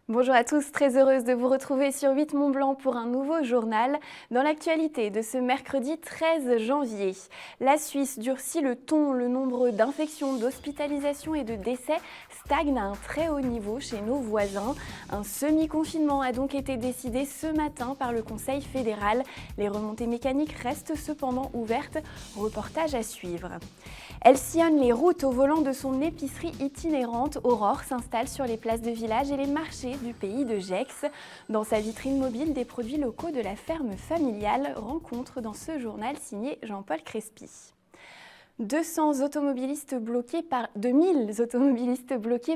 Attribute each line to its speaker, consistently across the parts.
Speaker 1: Bonjour à tous, très heureuse de vous retrouver sur 8 Mont Blanc pour un nouveau journal. Dans l'actualité de ce mercredi 13 janvier, la Suisse durcit le ton. Le nombre d'infections, d'hospitalisations et de décès stagne à un très haut niveau chez nos voisins. Un semi-confinement a donc été décidé ce matin par le Conseil fédéral. Les remontées mécaniques restent cependant ouvertes. Reportage à suivre. Elle sillonne les routes au volant de son épicerie itinérante. Aurore s'installe sur les places de village et les marchés du pays de Gex. Dans sa vitrine mobile, des produits locaux de la ferme familiale. Rencontre dans ce journal signé Jean-Paul Crespi. 2000 automobilistes bloqués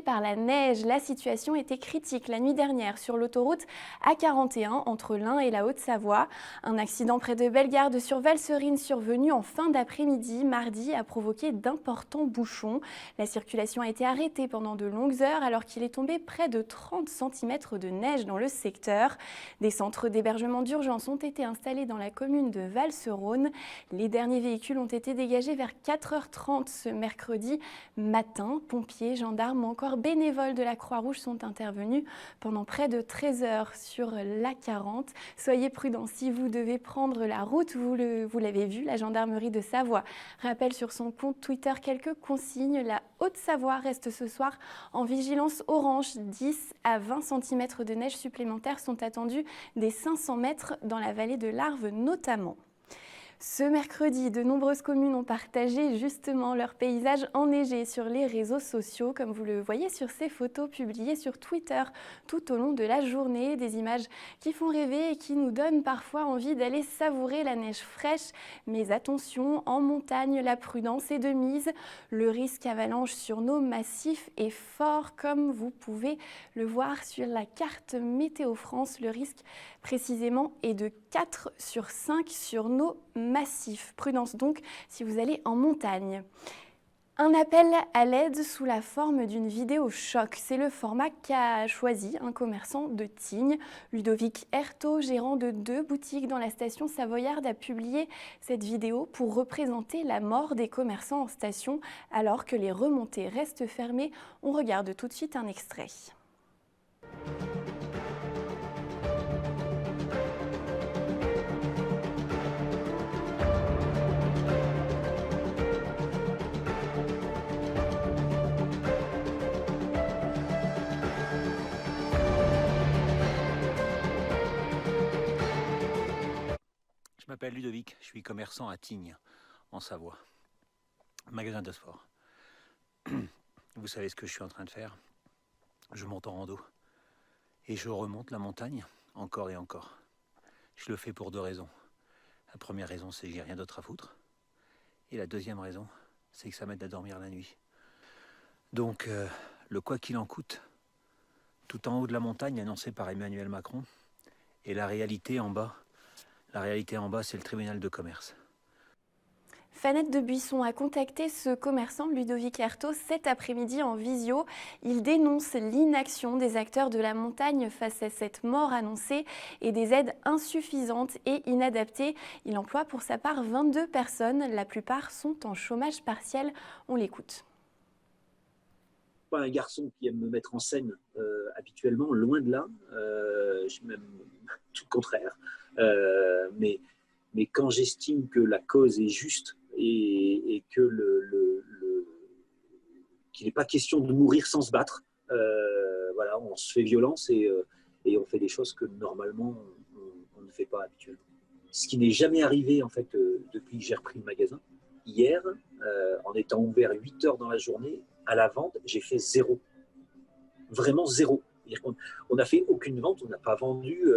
Speaker 1: par la neige. La situation était critique la nuit dernière sur l'autoroute A41 entre l'Ain et la Haute-Savoie. Un accident près de Bellegarde sur Valserine survenu en fin d'après-midi mardi a provoqué d'importants bouchons. La circulation a été arrêtée pendant de longues heures alors qu'il est tombé près de 30 cm de neige dans le secteur. Des centres d'hébergement d'urgence ont été installés dans la commune de Val-Serone. Les derniers véhicules ont été dégagés vers 4h30 ce mercredi matin. Pompiers, gendarmes ou encore bénévoles de la Croix-Rouge sont intervenus pendant près de 13 heures sur l'A40. Soyez prudents si vous devez prendre la route, vous l'avez vu, la gendarmerie de Savoie rappelle sur son compte Twitter quelques consignes. La Haute-Savoie reste ce soir en vigilance orange. 10 à 20 cm de neige supplémentaires sont attendus des 500 mètres dans la vallée de l'Arve notamment. Ce mercredi, de nombreuses communes ont partagé justement leur paysage enneigé sur les réseaux sociaux, comme vous le voyez sur ces photos publiées sur Twitter tout au long de la journée. Des images qui font rêver et qui nous donnent parfois envie d'aller savourer la neige fraîche. Mais attention, en montagne, la prudence est de mise. Le risque avalanche sur nos massifs est fort, comme vous pouvez le voir sur la carte Météo France. Le risque précisément est de 4 sur 5 sur nos massif. Prudence donc si vous allez en montagne. Un appel à l'aide sous la forme d'une vidéo choc. C'est le format qu'a choisi un commerçant de Tignes. Ludovic Herto, gérant de 2 boutiques dans la station savoyarde, a publié cette vidéo pour représenter la mort des commerçants en station alors que les remontées restent fermées. On regarde tout de suite un extrait.
Speaker 2: Je m'appelle Ludovic, je suis commerçant à Tignes, en Savoie, magasin de sport. Vous savez ce que je suis en train de faire? Je monte en rando et je remonte la montagne encore et encore. Je le fais pour 2 raisons. La première raison, c'est que j'ai rien d'autre à foutre. Et la deuxième raison, c'est que ça m'aide à dormir la nuit. Donc, le quoi qu'il en coûte, tout en haut de la montagne annoncé par Emmanuel Macron, et la réalité en bas, c'est le tribunal de commerce.
Speaker 1: Fanette de Buisson a contacté ce commerçant, Ludovic Herto, cet après-midi en visio. Il dénonce l'inaction des acteurs de la montagne face à cette mort annoncée et des aides insuffisantes et inadaptées. Il emploie pour sa part 22 personnes. La plupart sont en chômage partiel. On l'écoute.
Speaker 3: Pas un garçon qui aime me mettre en scène habituellement, loin de là. Je suis même tout le contraire. Mais quand j'estime que la cause est juste et que qu'il n'est pas question de mourir sans se battre, voilà, on se fait violence et on fait des choses que normalement on ne fait pas habituellement. Ce qui n'est jamais arrivé en fait depuis que j'ai repris le magasin. Hier, en étant ouvert 8 heures dans la journée, à la vente, j'ai fait 0. Vraiment 0. On n'a fait aucune vente, on n'a pas vendu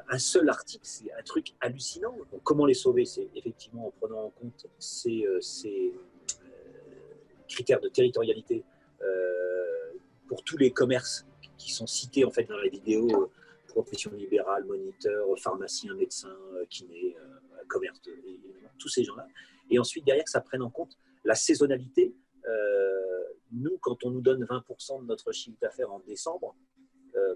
Speaker 3: un seul article. C'est un truc hallucinant. Donc, comment les sauver? C'est effectivement en prenant en compte ces critères de territorialité pour tous les commerces qui sont cités en fait dans la vidéo, profession libérale, moniteur, pharmacien, médecin, kiné, commerce, tous ces gens-là. Et ensuite, derrière, que ça prenne en compte la saisonnalité. Nous, quand on nous donne 20% de notre chiffre d'affaires en décembre,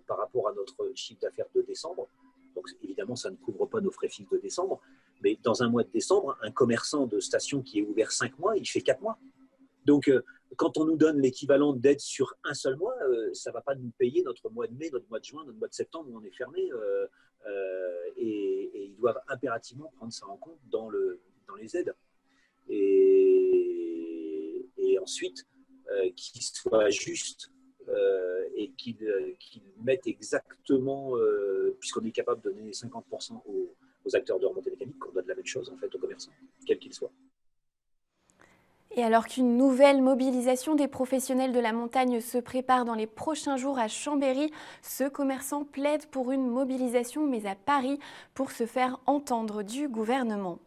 Speaker 3: par rapport à notre chiffre d'affaires de décembre, donc évidemment, ça ne couvre pas nos frais fixes de décembre, mais dans un mois de décembre, un commerçant de station qui est ouvert 5 mois, il fait 4 mois. Donc, quand on nous donne l'équivalent d'aide sur un seul mois, ça ne va pas nous payer notre mois de mai, notre mois de juin, notre mois de septembre où on est fermé. Et ils doivent impérativement prendre ça en compte dans les aides. Et ensuite, qu'ils soient justes et qu'ils mettent exactement, puisqu'on est capable de donner 50% aux acteurs de remontée mécanique, qu'on donne la même chose en fait aux commerçants, quels qu'ils soient.
Speaker 1: Et alors qu'une nouvelle mobilisation des professionnels de la montagne se prépare dans les prochains jours à Chambéry, ce commerçant plaide pour une mobilisation, mais à Paris, pour se faire entendre du gouvernement.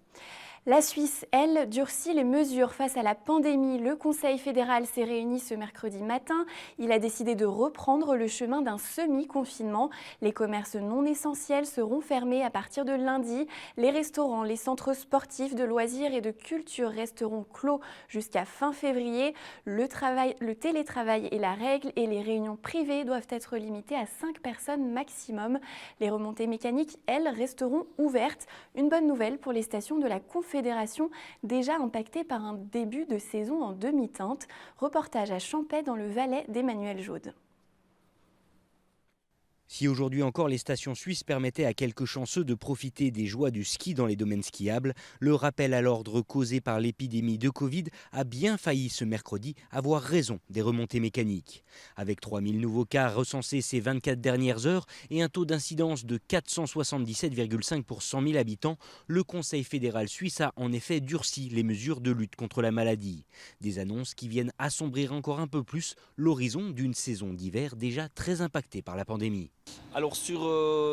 Speaker 1: La Suisse, elle, durcit les mesures face à la pandémie. Le Conseil fédéral s'est réuni ce mercredi matin. Il a décidé de reprendre le chemin d'un semi-confinement. Les commerces non essentiels seront fermés à partir de lundi. Les restaurants, les centres sportifs de loisirs et de culture resteront clos jusqu'à fin février. Le télétravail est la règle et les réunions privées doivent être limitées à 5 personnes maximum. Les remontées mécaniques, elles, resteront ouvertes. Une bonne nouvelle pour les stations de la Confédération, déjà impactée par un début de saison en demi-teinte. Reportage à Champais dans le Valais d'Emmanuel Jaude.
Speaker 4: Si aujourd'hui encore les stations suisses permettaient à quelques chanceux de profiter des joies du ski dans les domaines skiables, le rappel à l'ordre causé par l'épidémie de Covid a bien failli ce mercredi avoir raison des remontées mécaniques. Avec 3000 nouveaux cas recensés ces 24 dernières heures et un taux d'incidence de 477,5 pour 100 000 habitants, le Conseil fédéral suisse a en effet durci les mesures de lutte contre la maladie. Des annonces qui viennent assombrir encore un peu plus l'horizon d'une saison d'hiver déjà très impactée par la pandémie.
Speaker 5: Alors sur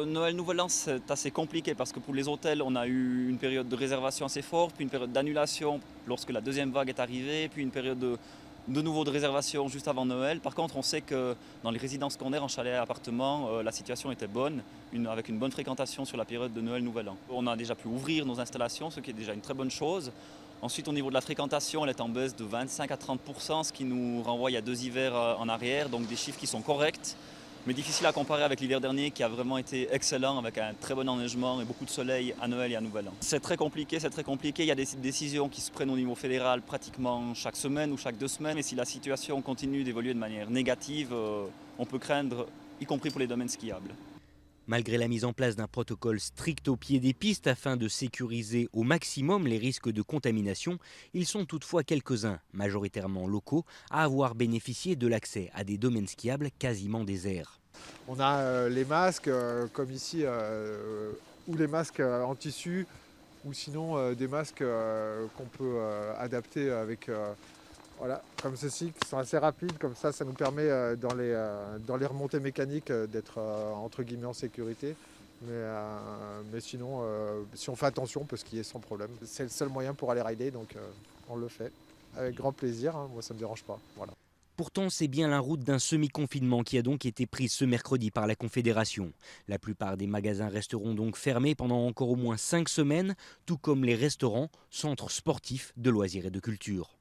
Speaker 5: Noël Nouvel An, c'est assez compliqué parce que pour les hôtels, on a eu une période de réservation assez forte, puis une période d'annulation lorsque la deuxième vague est arrivée, puis une période de nouveau de réservation juste avant Noël. Par contre, on sait que dans les résidences secondaires, en chalet et appartements, la situation était bonne, avec une bonne fréquentation sur la période de Noël Nouvel An. On a déjà pu ouvrir nos installations, ce qui est déjà une très bonne chose. Ensuite, au niveau de la fréquentation, elle est en baisse de 25 à 30%, ce qui nous renvoie il y a 2 hivers en arrière, donc des chiffres qui sont corrects. Mais difficile à comparer avec l'hiver dernier qui a vraiment été excellent avec un très bon enneigement et beaucoup de soleil à Noël et à Nouvel An. C'est très compliqué, c'est très compliqué. Il y a des décisions qui se prennent au niveau fédéral pratiquement chaque semaine ou chaque 2 semaines. Et si la situation continue d'évoluer de manière négative, on peut craindre, y compris pour les domaines skiables.
Speaker 4: Malgré la mise en place d'un protocole strict au pied des pistes afin de sécuriser au maximum les risques de contamination, ils sont toutefois quelques-uns, majoritairement locaux, à avoir bénéficié de l'accès à des domaines skiables quasiment déserts.
Speaker 6: On a les masques, comme ici, ou les masques en tissu, ou sinon des masques qu'on peut adapter avec... Voilà, comme ceci, qui sont assez rapides, comme ça nous permet dans les remontées mécaniques d'être entre guillemets en sécurité. Mais sinon, si on fait attention, on peut skier sans problème. C'est le seul moyen pour aller rider, donc on le fait avec grand plaisir. Hein, moi, ça ne me dérange pas. Voilà.
Speaker 4: Pourtant, c'est bien la route d'un semi-confinement qui a donc été prise ce mercredi par la Confédération. La plupart des magasins resteront donc fermés pendant encore au moins 5 semaines, tout comme les restaurants, centres sportifs, de loisirs et de culture.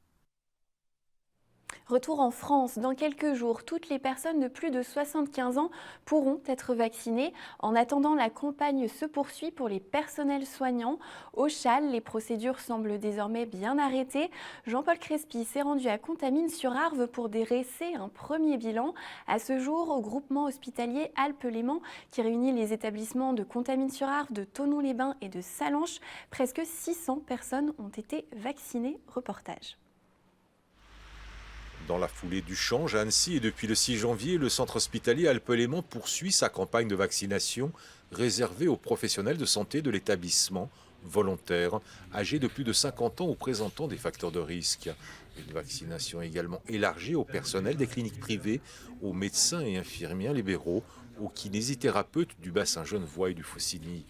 Speaker 1: Retour en France. Dans quelques jours, toutes les personnes de plus de 75 ans pourront être vaccinées. En attendant, la campagne se poursuit pour les personnels soignants. Au Châle, les procédures semblent désormais bien arrêtées. Jean-Paul Crespi s'est rendu à Contamine-sur-Arve pour dresser un premier bilan. À ce jour, au groupement hospitalier Alpes-Léman, qui réunit les établissements de Contamine-sur-Arve, de Thonon-les-Bains et de Sallanches, presque 600 personnes ont été vaccinées. Reportage.
Speaker 7: Dans la foulée du change à Annecy et depuis le 6 janvier, le centre hospitalier Alpes-Léman poursuit sa campagne de vaccination réservée aux professionnels de santé de l'établissement, volontaires, âgés de plus de 50 ans ou présentant des facteurs de risque. Une vaccination également élargie au personnel des cliniques privées, aux médecins et infirmières libéraux, aux kinésithérapeutes du bassin Genevois et du Faucigny.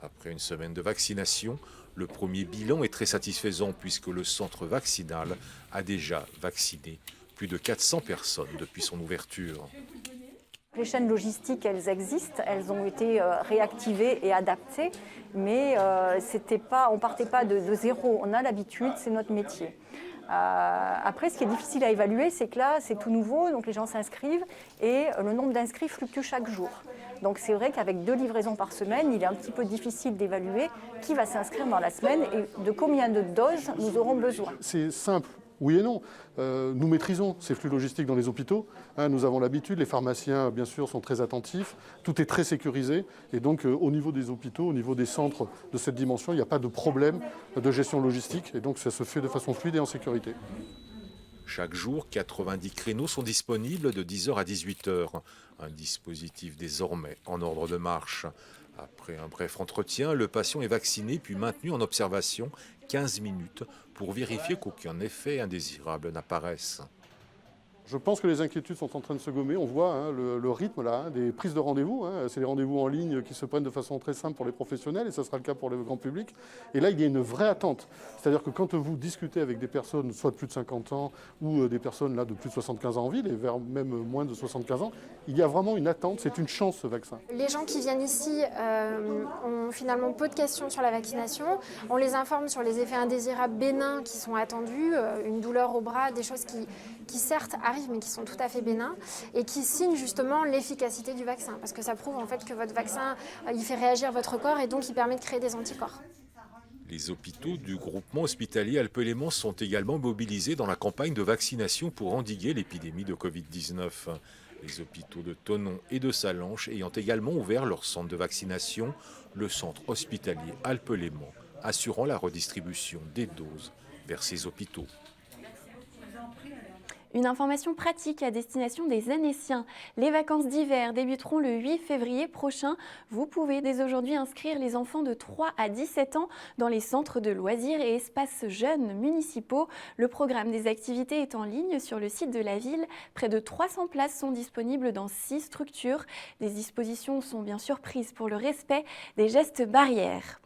Speaker 7: Après une semaine de vaccination, le premier bilan est très satisfaisant puisque le centre vaccinal a déjà vacciné plus de 400 personnes depuis son ouverture.
Speaker 8: Les chaînes logistiques, elles existent, elles ont été réactivées et adaptées, mais on ne partait pas de zéro. On a l'habitude, c'est notre métier. Après, ce qui est difficile à évaluer, c'est que là, c'est tout nouveau, donc les gens s'inscrivent et le nombre d'inscrits fluctue chaque jour. Donc c'est vrai qu'avec 2 livraisons par semaine, il est un petit peu difficile d'évaluer qui va s'inscrire dans la semaine et de combien de doses nous aurons besoin.
Speaker 9: C'est simple Oui et non. Nous maîtrisons ces flux logistiques dans les hôpitaux. Nous avons l'habitude, les pharmaciens, bien sûr, sont très attentifs. Tout est très sécurisé. Et donc, au niveau des hôpitaux, au niveau des centres de cette dimension, il n'y a pas de problème de gestion logistique. Et donc, ça se fait de façon fluide et en sécurité.
Speaker 7: Chaque jour, 90 créneaux sont disponibles de 10h à 18h. Un dispositif désormais en ordre de marche. Après un bref entretien, le patient est vacciné puis maintenu en observation 15 minutes pour vérifier qu'aucun effet indésirable n'apparaisse.
Speaker 9: Je pense que les inquiétudes sont en train de se gommer. On voit le rythme là, des prises de rendez-vous. C'est les rendez-vous en ligne qui se prennent de façon très simple pour les professionnels et ce sera le cas pour le grand public. Et là, il y a une vraie attente. C'est-à-dire que quand vous discutez avec des personnes, soit de plus de 50 ans ou des personnes là, de plus de 75 ans en ville et vers même moins de 75 ans, il y a vraiment une attente. C'est une chance ce vaccin.
Speaker 10: Les gens qui viennent ici ont finalement peu de questions sur la vaccination. On les informe sur les effets indésirables bénins qui sont attendus, une douleur au bras, des choses qui certes arrivent mais qui sont tout à fait bénins et qui signent justement l'efficacité du vaccin parce que ça prouve en fait que votre vaccin il fait réagir votre corps et donc il permet de créer des anticorps.
Speaker 7: Les hôpitaux du groupement hospitalier Alpes-Léman sont également mobilisés dans la campagne de vaccination pour endiguer l'épidémie de Covid-19. Les hôpitaux de Thonon et de Sallanches ayant également ouvert leur centre de vaccination, le centre hospitalier Alpes-Léman assurant la redistribution des doses vers ces hôpitaux.
Speaker 1: Une information pratique à destination des Annéciens. Les vacances d'hiver débuteront le 8 février prochain. Vous pouvez dès aujourd'hui inscrire les enfants de 3 à 17 ans dans les centres de loisirs et espaces jeunes municipaux. Le programme des activités est en ligne sur le site de la ville. Près de 300 places sont disponibles dans 6 structures. Des dispositions sont bien sûr prises pour le respect des gestes barrières.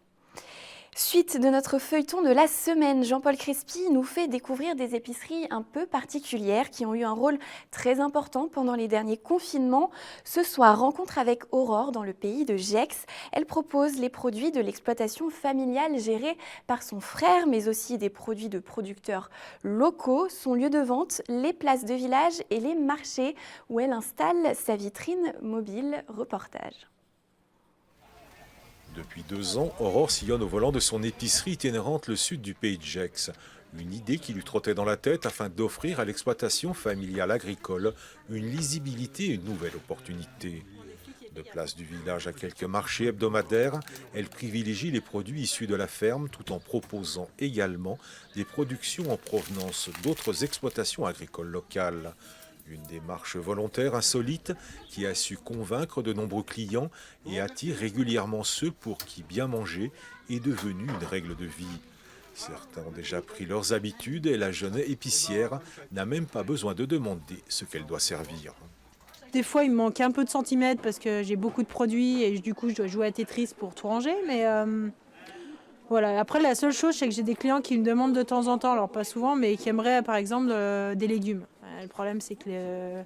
Speaker 1: Suite de notre feuilleton de la semaine, Jean-Paul Crespi nous fait découvrir des épiceries un peu particulières qui ont eu un rôle très important pendant les derniers confinements. Ce soir, rencontre avec Aurore dans le pays de Gex. Elle propose les produits de l'exploitation familiale gérée par son frère, mais aussi des produits de producteurs locaux. Son lieu de vente, les places de village et les marchés où elle installe sa vitrine mobile. Reportage.
Speaker 7: Depuis 2 ans, Aurore sillonne au volant de son épicerie itinérante le sud du pays de Gex. Une idée qui lui trottait dans la tête afin d'offrir à l'exploitation familiale agricole une lisibilité et une nouvelle opportunité. De place du village à quelques marchés hebdomadaires, elle privilégie les produits issus de la ferme tout en proposant également des productions en provenance d'autres exploitations agricoles locales. Une démarche volontaire insolite qui a su convaincre de nombreux clients et attire régulièrement ceux pour qui bien manger est devenu une règle de vie. Certains ont déjà pris leurs habitudes et la jeune épicière n'a même pas besoin de demander ce qu'elle doit servir.
Speaker 11: Des fois, il me manque un peu de centimètres parce que j'ai beaucoup de produits et du coup, je dois jouer à Tetris pour tout ranger. Mais voilà. Après, la seule chose, c'est que j'ai des clients qui me demandent de temps en temps, alors pas souvent, mais qui aimeraient par exemple des légumes. Le problème, c'est que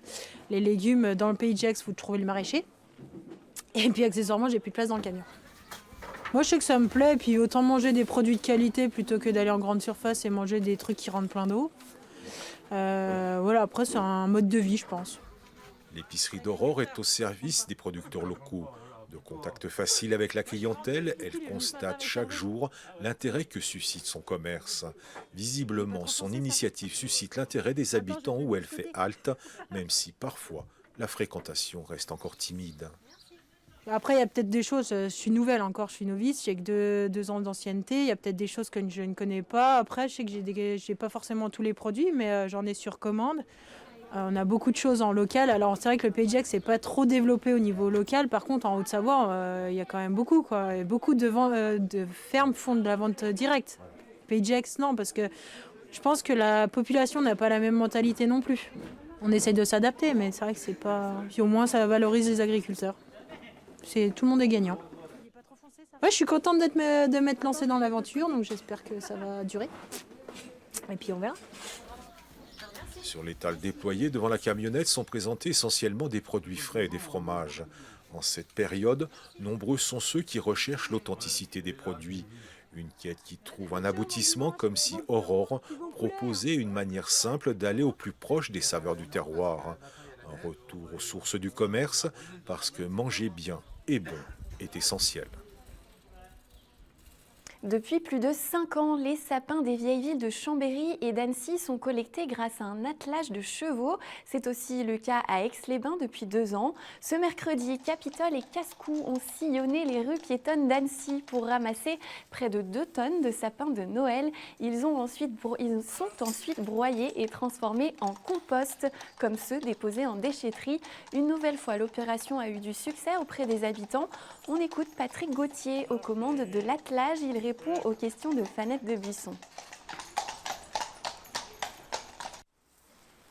Speaker 11: les légumes, dans le pays de Gex, vous trouvez le maraîcher. Et puis, accessoirement, j'ai plus de place dans le camion. Moi, je sais que ça me plaît. Et puis, autant manger des produits de qualité plutôt que d'aller en grande surface et manger des trucs qui rentrent plein d'eau. Voilà, après, c'est un mode de vie, je pense.
Speaker 7: L'épicerie d'Aurore est au service des producteurs locaux. De contact facile avec la clientèle, elle constate chaque jour l'intérêt que suscite son commerce. Visiblement, son initiative suscite l'intérêt des habitants où elle fait halte, même si parfois la fréquentation reste encore timide.
Speaker 11: Après, il y a peut-être des choses, je suis nouvelle encore, je suis novice, j'ai que 2 ans d'ancienneté, il y a peut-être des choses que je ne connais pas. Après, je sais que j'ai pas forcément tous les produits, mais j'en ai sur commande. On a beaucoup de choses en local. Alors c'est vrai que le Pays de Gex n'est pas trop développé au niveau local. Par contre, en Haute-Savoie, il y a quand même beaucoup, quoi. Et beaucoup de fermes font de la vente directe. Pays de Gex, non, parce que je pense que la population n'a pas la même mentalité non plus. On essaye de s'adapter, mais c'est vrai que c'est pas... Puis au moins, ça valorise les agriculteurs. Tout le monde est gagnant. Ouais, je suis contente de m'être lancée dans l'aventure, donc j'espère que ça va durer. Et puis on verra.
Speaker 7: Sur l'étal déployé devant la camionnette sont présentés essentiellement des produits frais et des fromages. En cette période, nombreux sont ceux qui recherchent l'authenticité des produits. Une quête qui trouve un aboutissement comme si Aurore proposait une manière simple d'aller au plus proche des saveurs du terroir. Un retour aux sources du commerce parce que manger bien et bon est essentiel.
Speaker 1: Depuis plus de 5 ans, les sapins des vieilles villes de Chambéry et d'Annecy sont collectés grâce à un attelage de chevaux. C'est aussi le cas à Aix-les-Bains depuis 2 ans. Ce mercredi, Capitole et Cascou ont sillonné les rues piétonnes d'Annecy pour ramasser près de 2 tonnes de sapins de Noël. Ils sont ensuite broyés et transformés en compost, comme ceux déposés en déchetterie. Une nouvelle fois, l'opération a eu du succès auprès des habitants. On écoute Patrick Gauthier aux commandes de l'attelage. Il répond aux questions de Fanette de Buisson.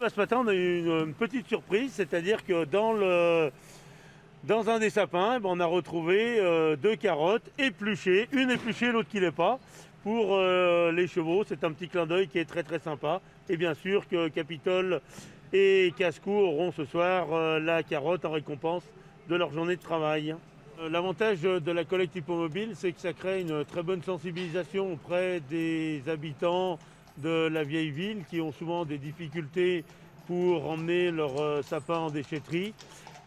Speaker 12: Ce matin, on a eu une petite surprise, c'est-à-dire que dans un des sapins, on a retrouvé 2 carottes épluchées, une épluchée, l'autre qui ne l'est pas, pour les chevaux. C'est un petit clin d'œil qui est très très sympa. Et bien sûr que Capitole et Cascou auront ce soir la carotte en récompense de leur journée de travail. L'avantage de la collecte hippomobile, c'est que ça crée une très bonne sensibilisation auprès des habitants de la vieille ville qui ont souvent des difficultés pour emmener leurs sapins en déchetterie.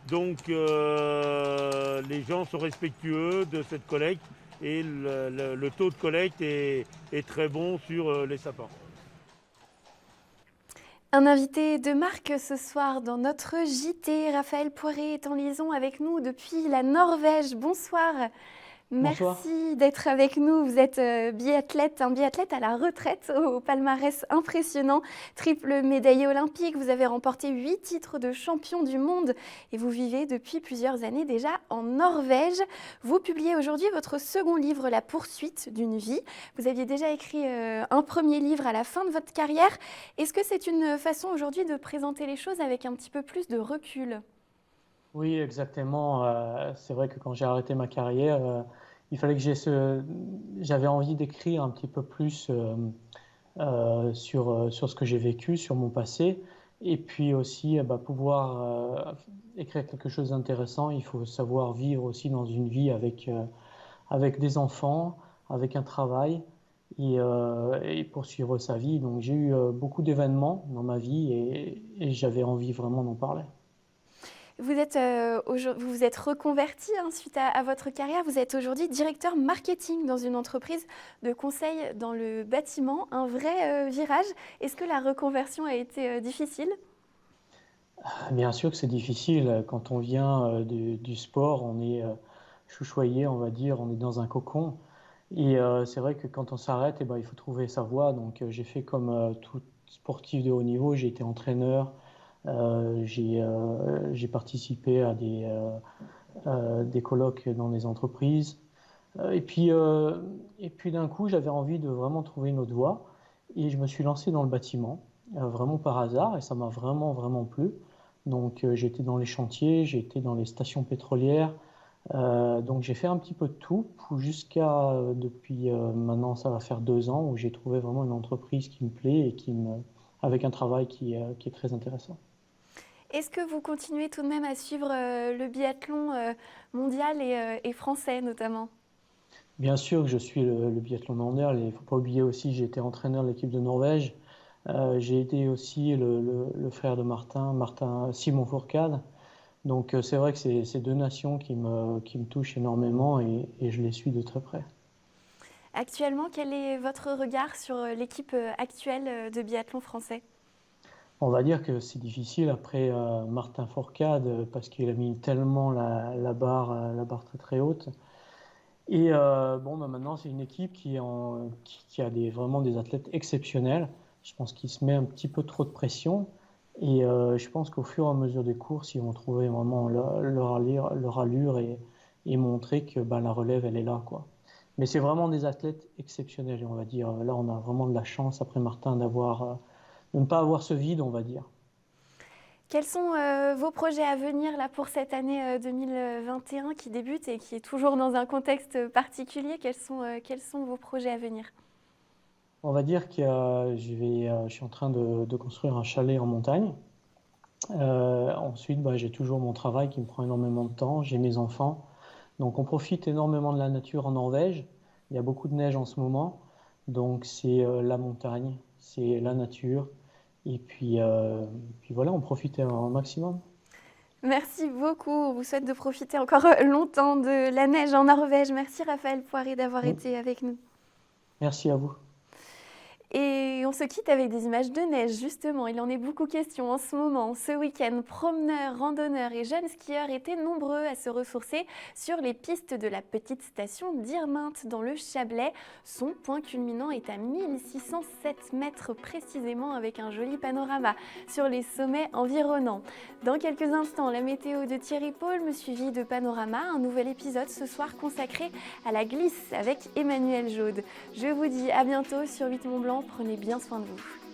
Speaker 12: Donc les gens sont respectueux de cette collecte et le taux de collecte est très bon sur les sapins.
Speaker 1: Un invité de marque ce soir dans notre JT. Raphaël Poiré est en liaison avec nous depuis la Norvège. Bonsoir. Merci d'être avec nous. Vous êtes biathlète, un biathlète à la retraite au palmarès impressionnant. Triple médaillé olympique, vous avez remporté 8 titres de champion du monde et vous vivez depuis plusieurs années déjà en Norvège. Vous publiez aujourd'hui votre second livre, La poursuite d'une vie. Vous aviez déjà écrit un premier livre à la fin de votre carrière. Est-ce que c'est une façon aujourd'hui de présenter les choses avec un petit peu plus de recul ?
Speaker 13: Oui, exactement. C'est vrai que quand j'ai arrêté ma carrière, il fallait que j'avais envie d'écrire un petit peu plus sur ce que j'ai vécu, sur mon passé. Et puis aussi, pouvoir écrire quelque chose d'intéressant, il faut savoir vivre aussi dans une vie avec des enfants, avec un travail et poursuivre sa vie. Donc j'ai eu beaucoup d'événements dans ma vie et j'avais envie vraiment d'en parler.
Speaker 1: Vous vous êtes reconverti suite à votre carrière. Vous êtes aujourd'hui directeur marketing dans une entreprise de conseil dans le bâtiment. Un vrai virage. Est-ce que la reconversion a été difficile ?
Speaker 13: Bien sûr que c'est difficile. Quand on vient du sport, on est chouchouillé, on va dire. On est dans un cocon. Et c'est vrai que quand on s'arrête, il faut trouver sa voie. Donc j'ai fait comme tout sportif de haut niveau. J'ai été entraîneur. J'ai participé à des colloques dans des entreprises. Et puis d'un coup, j'avais envie de vraiment trouver une autre voie. Et je me suis lancé dans le bâtiment, vraiment par hasard. Et ça m'a vraiment, vraiment plu. Donc j'étais dans les chantiers, j'étais dans les stations pétrolières. Donc j'ai fait un petit peu de tout jusqu'à depuis maintenant, ça va faire 2 ans, où j'ai trouvé vraiment une entreprise qui me plaît et avec un travail qui est très intéressant.
Speaker 1: Est-ce que vous continuez tout de même à suivre le biathlon mondial et français notamment ? Bien sûr que je suis le biathlon mondial. Il ne faut pas oublier aussi, j'ai été entraîneur de l'équipe de Norvège. J'ai été aussi le frère de Simon Fourcade. Donc c'est vrai que c'est ces 2 nations qui me touchent énormément et je les suis de très près. Actuellement, quel est votre regard sur l'équipe actuelle de biathlon français ? On va dire que c'est difficile après Martin Fourcade parce qu'il a mis tellement la barre très très haute. Et maintenant c'est une équipe qui a vraiment des athlètes exceptionnels. Je pense qu'il se met un petit peu trop de pression et je pense qu'au fur et à mesure des courses, ils vont trouver vraiment leur allure et montrer que la relève elle est là, quoi. Mais c'est vraiment des athlètes exceptionnels, on va dire. Là on a vraiment de la chance après Martin de ne pas avoir ce vide, on va dire. Quels sont vos projets à venir là, pour cette année 2021 qui débute et qui est toujours dans un contexte particulier ? Quels sont vos projets à venir ? On va dire que je suis en train de construire un chalet en montagne. Ensuite, j'ai toujours mon travail qui me prend énormément de temps. J'ai mes enfants. Donc on profite énormément de la nature en Norvège. Il y a beaucoup de neige en ce moment. Donc c'est la montagne, c'est la nature. Et puis voilà, on profite un maximum. Merci beaucoup. On vous souhaite de profiter encore longtemps de la neige en Norvège. Merci Raphaël Poiré d'avoir été avec nous.
Speaker 13: Merci à vous.
Speaker 1: Et on se quitte avec des images de neige, justement. Il en est beaucoup question en ce moment. Ce week-end, promeneurs, randonneurs et jeunes skieurs étaient nombreux à se ressourcer sur les pistes de la petite station d'Irminte dans le Chablais. Son point culminant est à 1607 mètres précisément, avec un joli panorama sur les sommets environnants. Dans quelques instants, la météo de Thierry Paul, suivi de Panorama, un nouvel épisode ce soir consacré à la glisse avec Emmanuel Jaude. Je vous dis à bientôt sur 8 Mont Blanc. Prenez bien soin de vous.